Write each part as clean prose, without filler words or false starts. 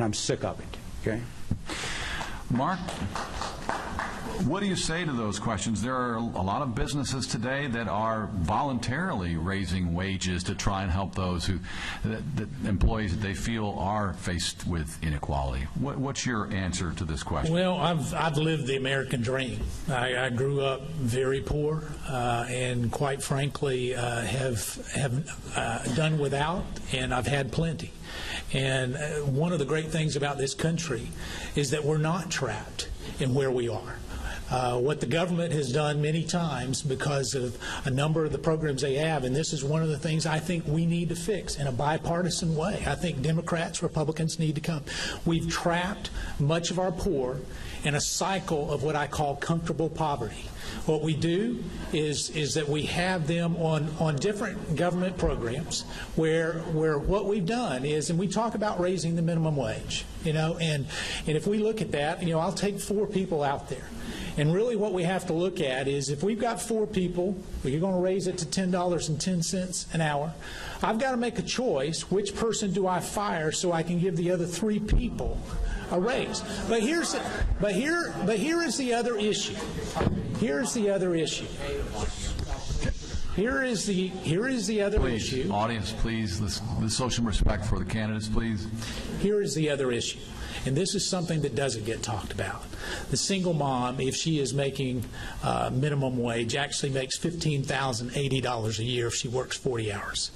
I'm sick of it. Okay? Mark, what do you say to those questions? There are a lot of businesses today that are voluntarily raising wages to try and help those the employees that they feel are faced with inequality. What's your answer to this question? Well, I've lived the American dream. I grew up very poor, and quite frankly, have done without, and I've had plenty. And one of the great things about this country is that we're not trapped in where we are. What the government has done many times because of a number of the programs they have, and this is one of the things I think we need to fix in a bipartisan way. I think Democrats, Republicans need to come. We've trapped much of our poor in a cycle of what I call comfortable poverty. What we do is that we have them on different government programs where what we've done is, and we talk about raising the minimum wage, and if we look at that, I'll take 4 people out there. And really what we have to look at is if we've got 4 people, you're going to raise it to $10.10 an hour, I've got to make a choice. Which person do I fire so I can give the other 3 people a raise? But here is the other issue. Here's the other issue. Here is the other issue. Audience, please. Let's show some respect for the candidates, please. Here is the other issue. And this is something that doesn't get talked about. The single mom, if she is making minimum wage, actually makes $15,080 a year if she works 40 hours.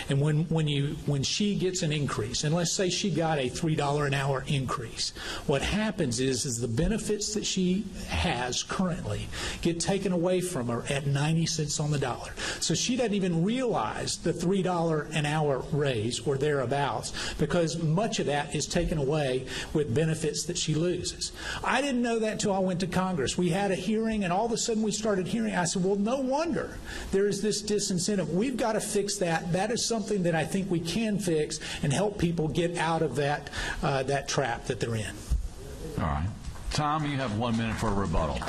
And when she gets an increase, and let's say she got a $3 an hour increase, what happens is the benefits that she has currently get taken away from her at 90 cents on the dollar. So she doesn't even realize the $3 an hour raise or thereabouts, because much of that is taken away with benefits that she loses. I didn't know that until I went to Congress. We had a hearing, and all of a sudden we started hearing. I said, well, no wonder there is this disincentive. We've got to fix that. That is something that I think we can fix and help people get out of that trap that they're in. All right. Tom, you have 1 minute for a rebuttal.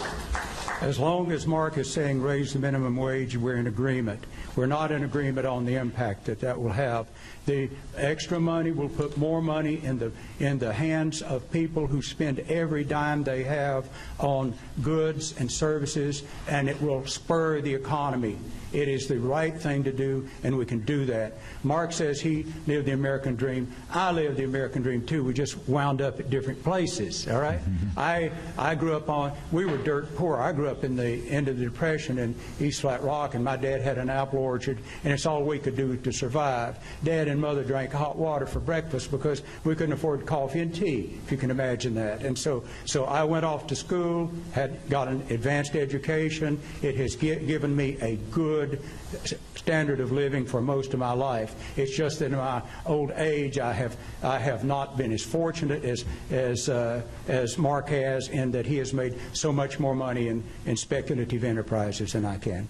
As long as Mark is saying raise the minimum wage, we're in agreement. We're not in agreement on the impact that will have. The extra money will put more money in the hands of people who spend every dime they have on goods and services, and it will spur the economy. It is the right thing to do, and we can do that. Mark says he lived the American dream. I lived the American dream, too. We just wound up at different places, all right? I grew up we were dirt poor. I grew up in the end of the Depression in East Flat Rock, and my dad had an apple orchard, and it's all we could do to survive. Dad and Mother drank hot water for breakfast because we couldn't afford coffee and tea, if you can imagine that. And so I went off to school, got an advanced education. It has given me a good standard of living for most of my life. It's just that in my old age, I have not been as fortunate as Mark has, in that he has made so much more money in speculative enterprises than I can.